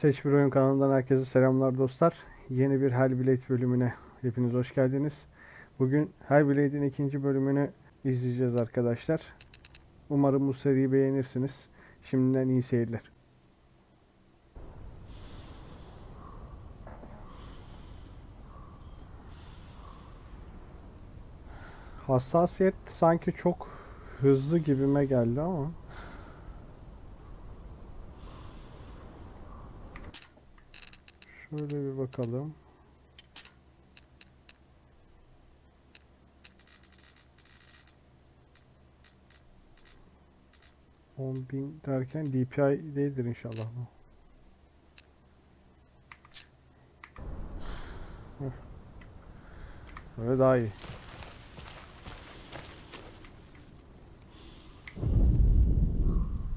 Seç Bir Oyun kanalından herkese selamlar dostlar. Yeni bir Hell Blade bölümüne hepiniz hoş geldiniz. Bugün Hell Blade'in ikinci bölümünü izleyeceğiz arkadaşlar. Umarım bu seriyi beğenirsiniz. Şimdiden iyi seyirler. Hassasiyet sanki çok hızlı gibime geldi ama. Şöyle bir bakalım. $10.000 derken DPI değildir inşallah bu. Böyle daha iyi.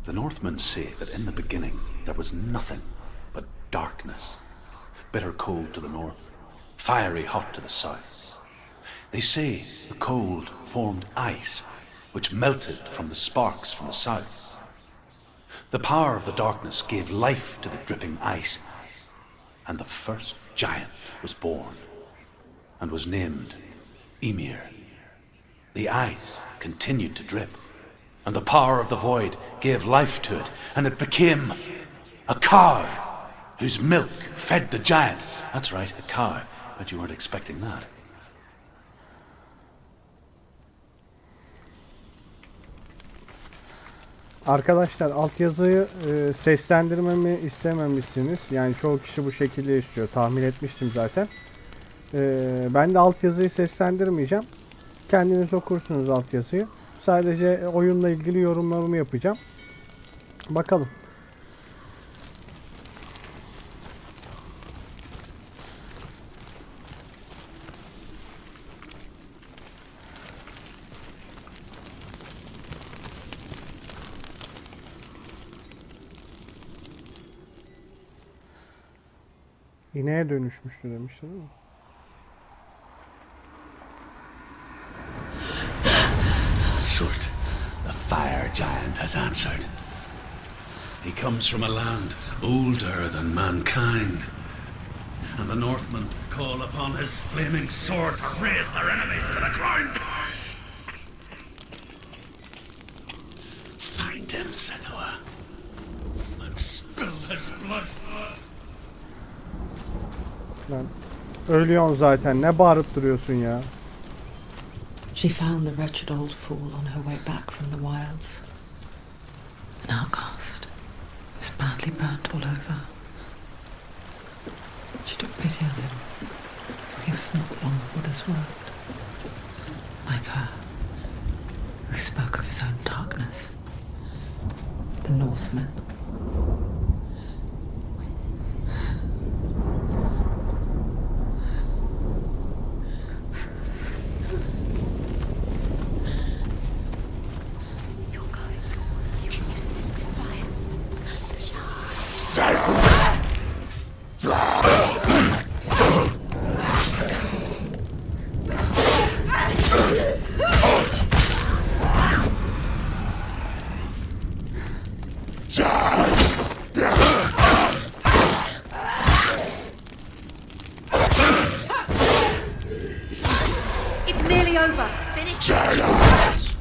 The Northmen say that in the beginning there was nothing but darkness. Bitter cold to the north, fiery hot to the south. They say the cold formed ice, which melted from the sparks from the south. The power of the darkness gave life to the dripping ice, and the first giant was born, and was named Ymir. The ice continued to drip, and the power of the void gave life to it, and it became a cow, whose milk fed the giant. That's right, a cow, but you weren't expecting that. Arkadaşlar altyazıyı seslendirmemi istememişsiniz. Yani çoğu kişi bu şekilde istiyor. Tahmin etmiştim zaten. Ben de altyazıyı seslendirmeyeceğim. Kendiniz okursunuz altyazıyı. Sadece oyunla ilgili yorumlarımı yapacağım. Bakalım. İneğe dönüşmüştü demişti değil mi? Surt, the fire giant has answered. He comes from a land older than mankind, and the Northmen call upon his flaming sword to raze their enemies to the ground. Find him, Senua, and spill his blood. Lan ölüyorsun zaten. Ne bağırıp duruyorsun ya? She found the wretched old fool on her way back from the wilds. An outcast, was badly burnt all over. She took pity on him, for he was not long with this world. Like her, who spoke of his own darkness. The Northmen. It's nearly over. Finish.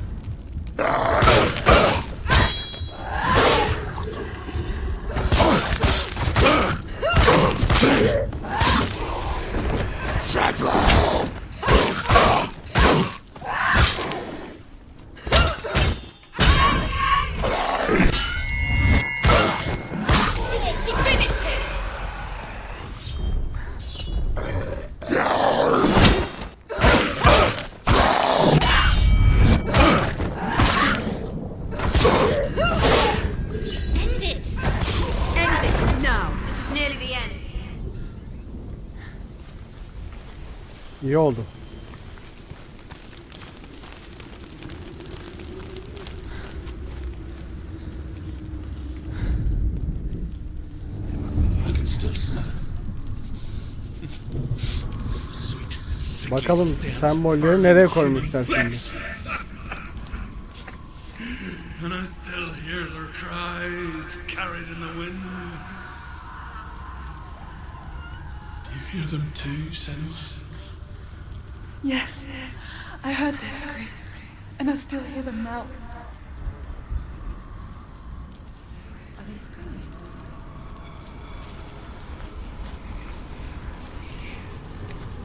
İyi oldu. Bakalım sembolleri nereye koymuşlar şimdi. And I still hear their cries carried in the wind. hear them too, Senua? Yes, I heard their screams, and I still hear them now. Are they screaming?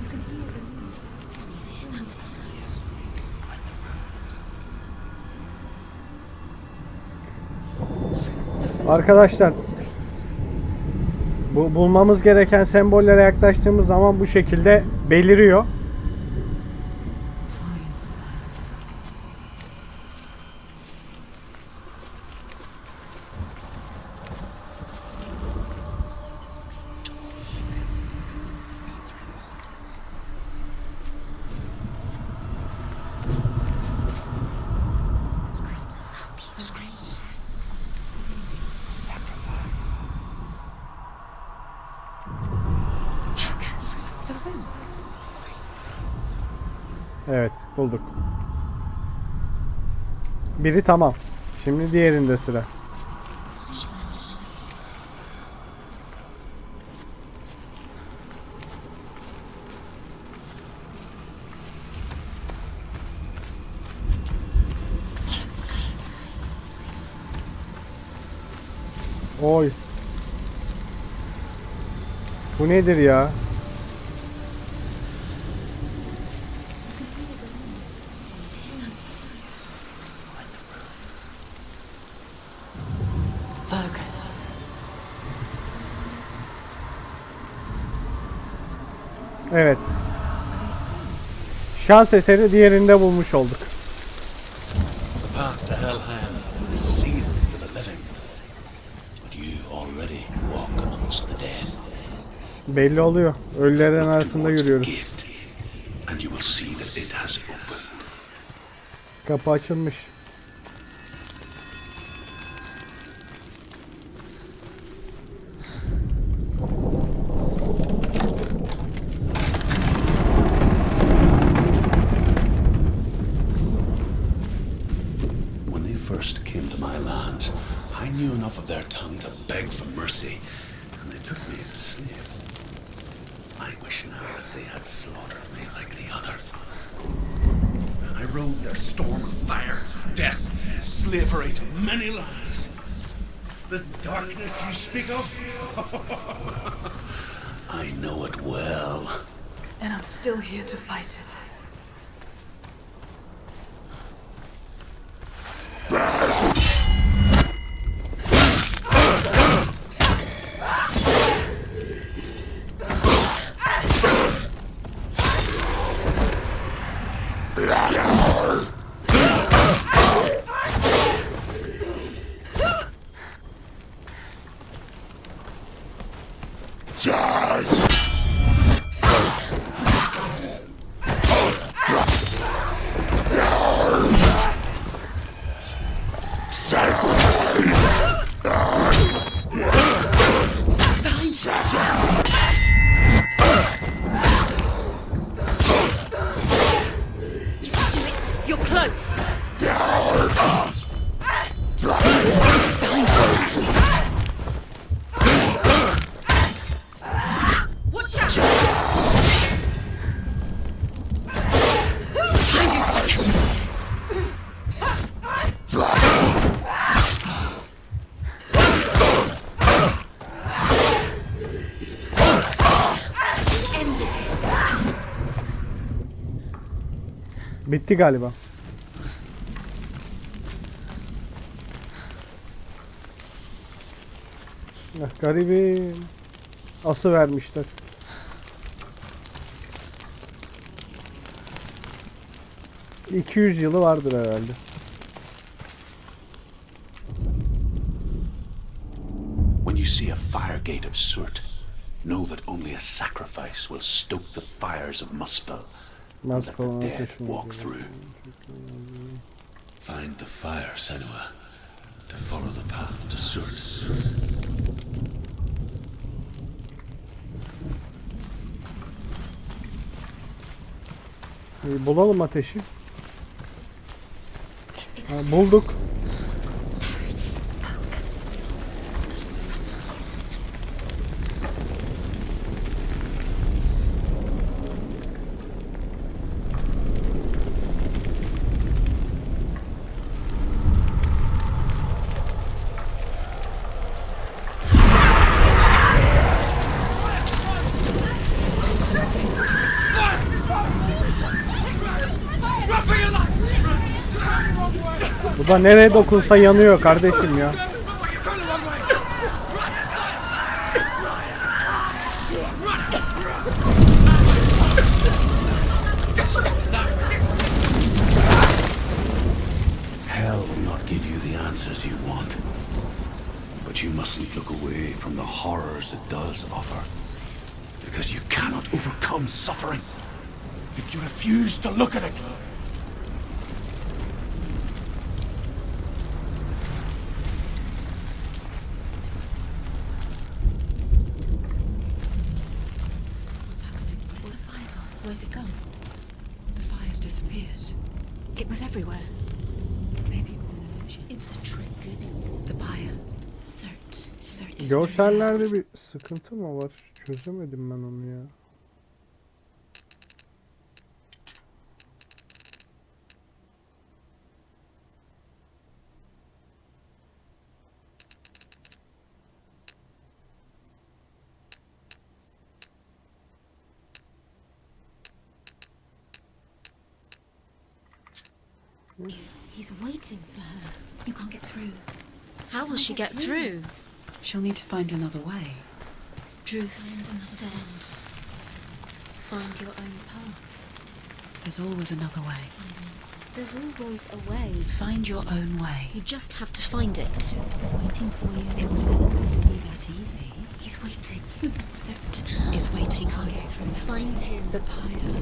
You can hear the noise. Arkadaşlar, bu bulmamız gereken sembollere yaklaştığımız zaman bu şekilde beliriyor. Evet, bulduk. Biri tamam. Şimdi diğerinde sıra. Oy. Bu nedir ya? Evet. Şans eseri diğerinde bulmuş olduk. The path to Hellheim is sealed to the living, but you already walk amongst the dead. Belli oluyor. Ölülerin arasında Towards the yürüyoruz. gate, and you will see that it has opened. Kapı açılmış. When they first came to my lands, I knew enough of their tongue to beg for mercy, and they took me as a slave. I wish now that they had slaughtered me like the others. I rode their storm of fire, death, slavery to many lands. This darkness you speak of, I know it well. And I'm still here to fight it. You're close. Watch out! Ended. Bitti galiba. Ah, garibim. Ası vermişler. ...200 yılı vardır herhalde. When you see a fire gate of Surt, know that only a sacrifice will stoke the fires of Muspel, and let the Muspel'ın dead ateşini walk through. Find the fire, Senua, to follow the path to Surt. Bulalım ateşi. Ha, bulduk. Bu da nereye dokunsa yanıyor kardeşim ya. Hell will not give you the answers you want. But you mustn't look away from the horrors it does offer. Because you cannot overcome suffering if you refuse to look at it. What's happening? Where's the fire gone? Where's it gone? The fire's disappeared. It was everywhere. Maybe it was an illusion. It was a trick. Maybe it was The buyer. Cert is Görsellerde bir sıkıntı mı var? Çözemedim ben onu ya. He's waiting for her. You can't get through. How will she get through? She'll need to find another way. Truth said, find your own path. There's always another way. There's always a way. Find your own way. You just have to find it. He's waiting for you. It was never going to be that easy. He's waiting. Cert Is waiting for can't you. get through. Find him. The buyer.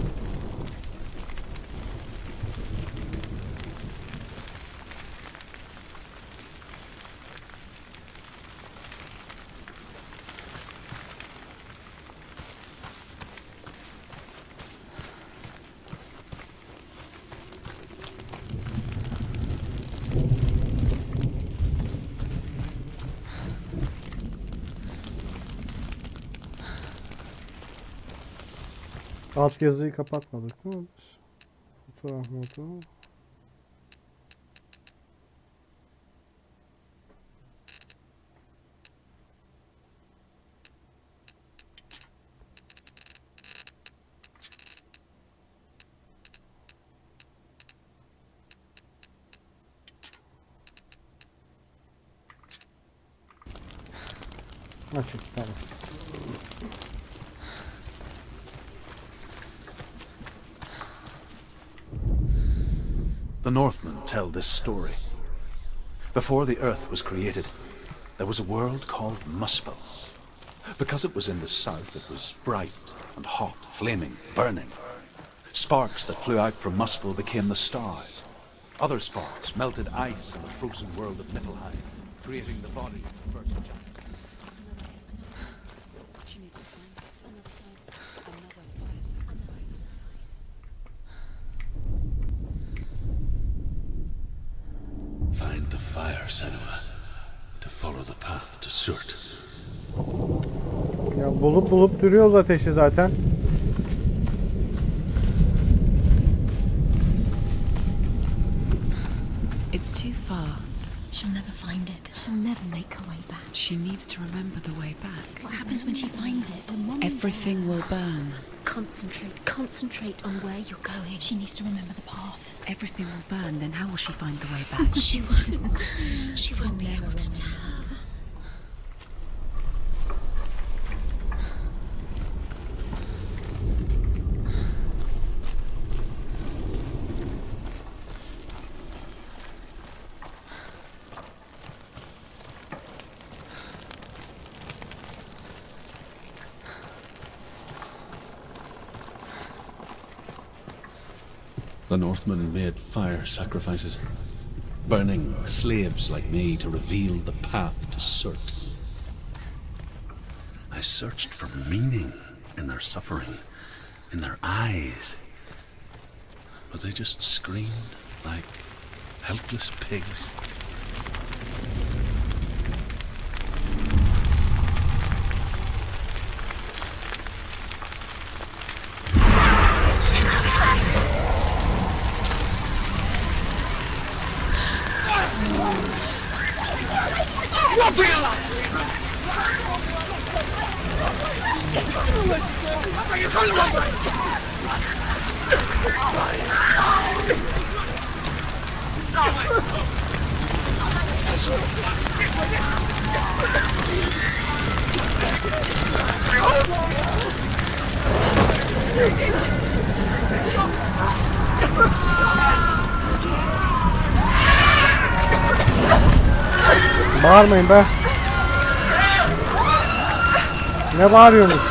Alt yazıyı kapatmadık mı? Fotoğraf modu. Açık, tamam. The Northmen tell this story. Before the earth was created, there was a world called Muspel. Because it was in the south, it was bright and hot, flaming, burning. Sparks that flew out from Muspel became the stars. Other sparks melted ice in the frozen world of Niflheim, creating the body of the first giant. She needs to find it. Another fire sacrifice. Find the fire, Senua, to follow the path to Surt. Ya bulup duruyoruz ateşi zaten. It's too far. She'll never find it. She'll never make her way back. She needs to remember the way back. What happens when she finds it? Everything will burn. Concentrate on where you're going. She needs to remember the path. Everything will burn, then how will she find the way back? She won't. She won't be able to tell. The Northmen made fire sacrifices, burning slaves like me to reveal the path to Surt. I searched for meaning in their suffering, in their eyes, but they just screamed like helpless pigs. Bağırmayın be. Ne bağırıyorsunuz?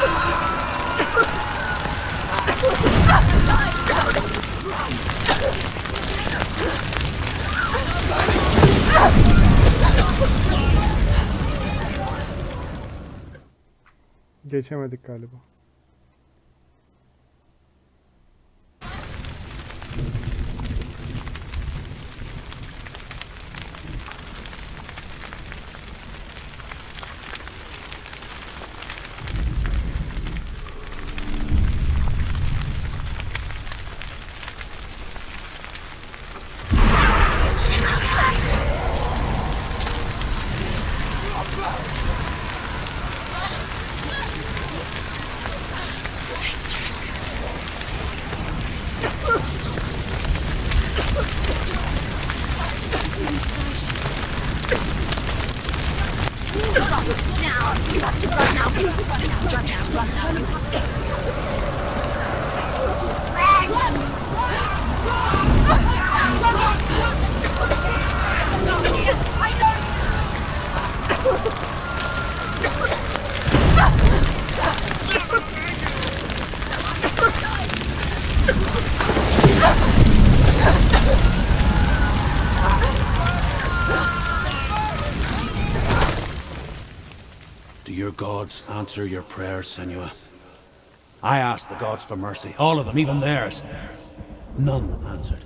Geçemedik galiba. Do your gods answer your prayers, Senua? I asked the gods for mercy, all of them, even theirs. None answered.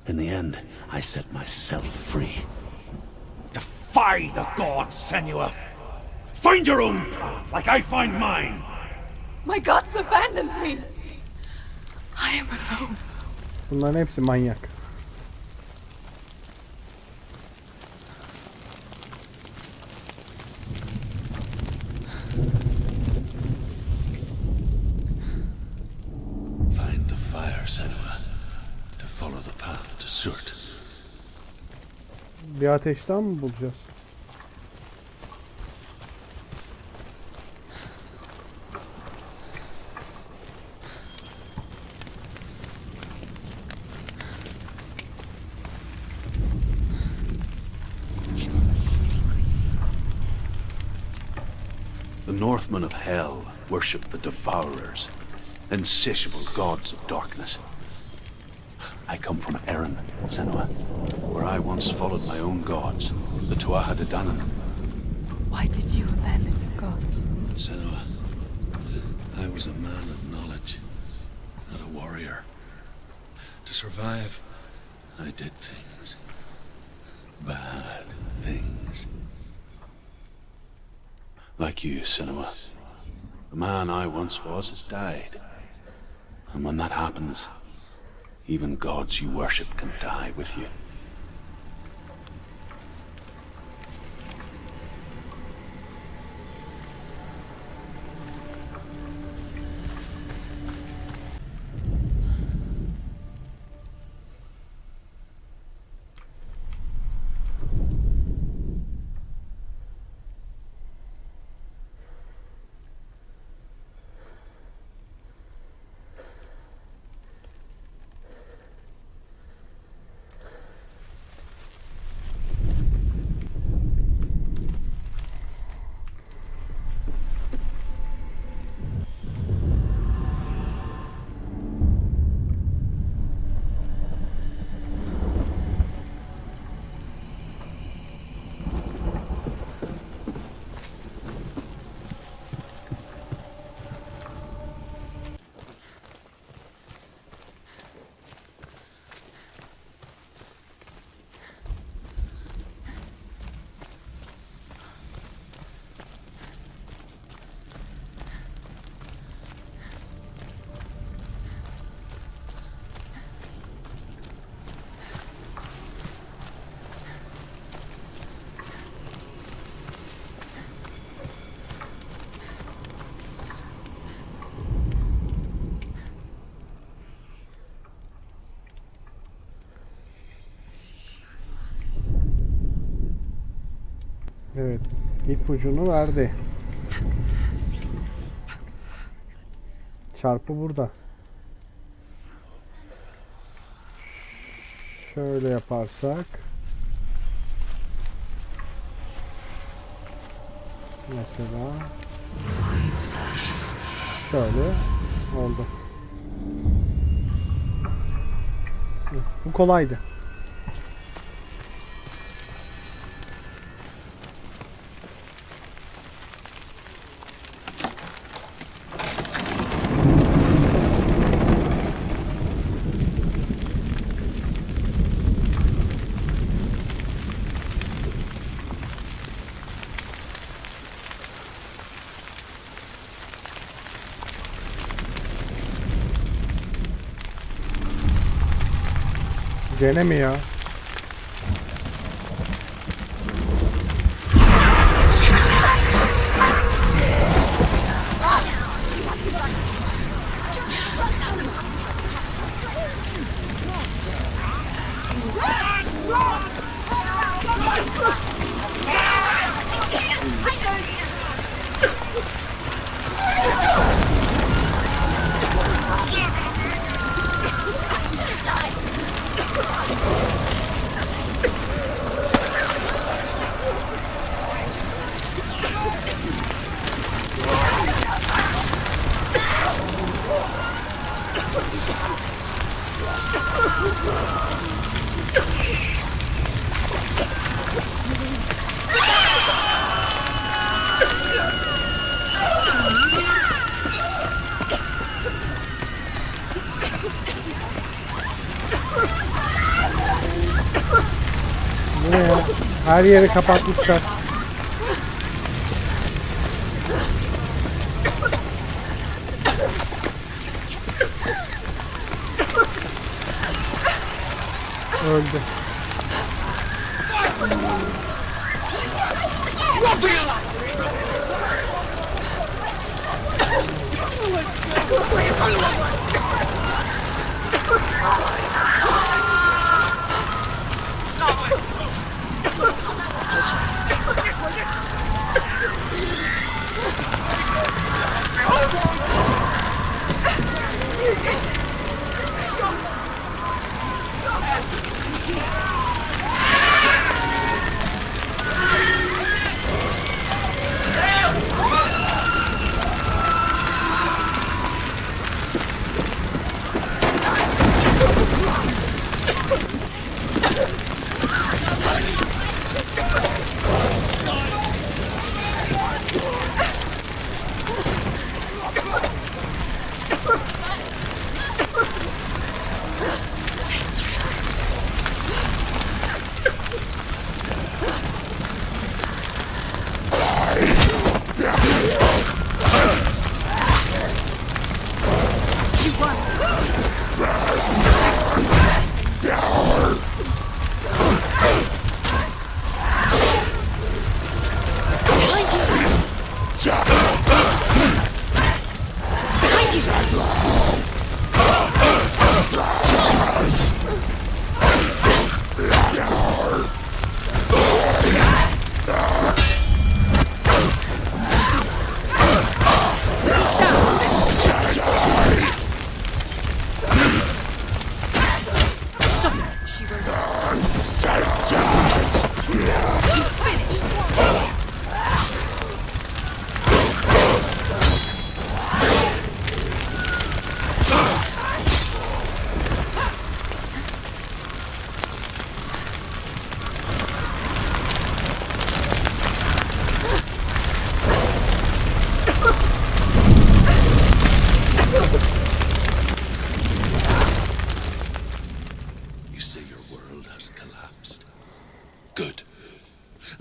In the end, I set myself free. Defy the gods, Senua! Find your own path, like I find mine! My gods abandoned me. I am alone. Bunların hepsi manyak. Find the fire, Senua, to follow the path to Surt. Bir ateş daha mı bulacağız? The Northmen of Hell worship the Devourers, insatiable gods of darkness. I come from Erin, Senua, where I once followed my own gods, the Tuatha De Danann. Why did you abandon your gods? Senua, I was a man of knowledge, not a warrior. To survive, I did things. Bad things. Like you, Senua. The man I once was has died. And when that happens, even gods you worship can die with you. Evet. İpucunu verdi. Çarpı burada. Şöyle yaparsak. Mesela. Şöyle oldu. Bu kolaydı. Gene mi ya? Bu ne ya? Her yeri kapatmışlar. Öldü.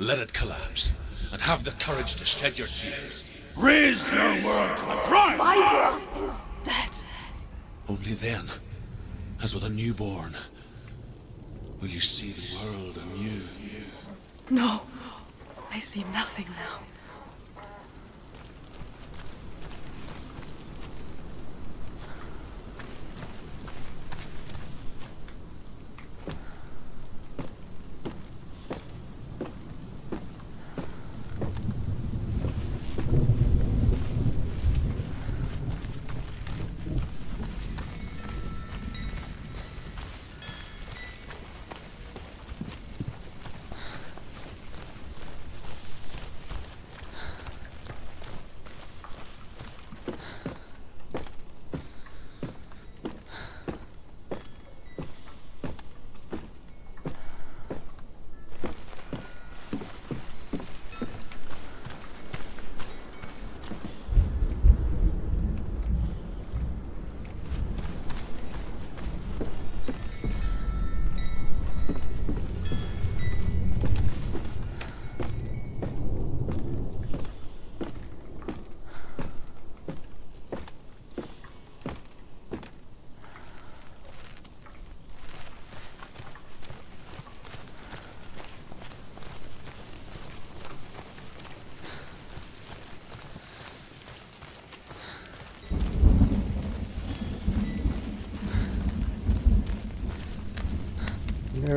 Let it collapse, and have the courage to shed your tears. Raise your world to the prime! My world is dead. Only then, as with a newborn, will you see the world anew. No, I see nothing now.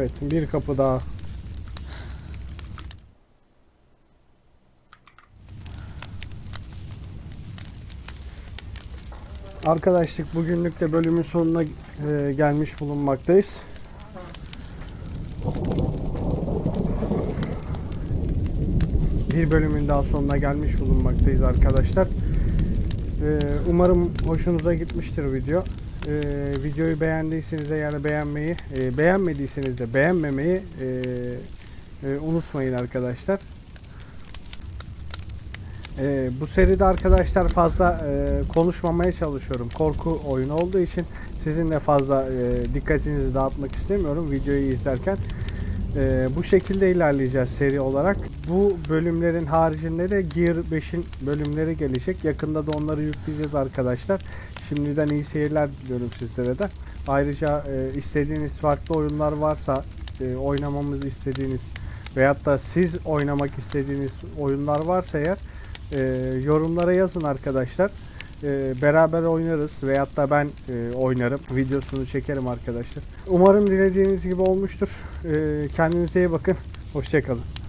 Evet, bir kapı daha. Arkadaşlık bugünlük de bölümün sonuna gelmiş bulunmaktayız. Bir bölümün daha sonuna gelmiş bulunmaktayız arkadaşlar. Umarım hoşunuza gitmiştir video. Videoyu beğendiyseniz eğer beğenmeyi, beğenmediyseniz de beğenmemeyi unutmayın arkadaşlar. Bu seride arkadaşlar fazla konuşmamaya çalışıyorum. Korku oyunu olduğu için sizinle fazla dikkatinizi dağıtmak istemiyorum videoyu izlerken. Bu şekilde ilerleyeceğiz seri olarak. Bu bölümlerin haricinde de Gear 5'in bölümleri gelecek. Yakında da onları yükleyeceğiz arkadaşlar. Şimdiden iyi seyirler diliyorum sizlere de. Ayrıca istediğiniz farklı oyunlar varsa, oynamamızı istediğiniz veyahut da siz oynamak istediğiniz oyunlar varsa eğer yorumlara yazın arkadaşlar. Beraber oynarız veyahut da ben oynarım. Videosunu çekerim arkadaşlar. Umarım dilediğiniz gibi olmuştur. Kendinize iyi bakın. Hoşça kalın.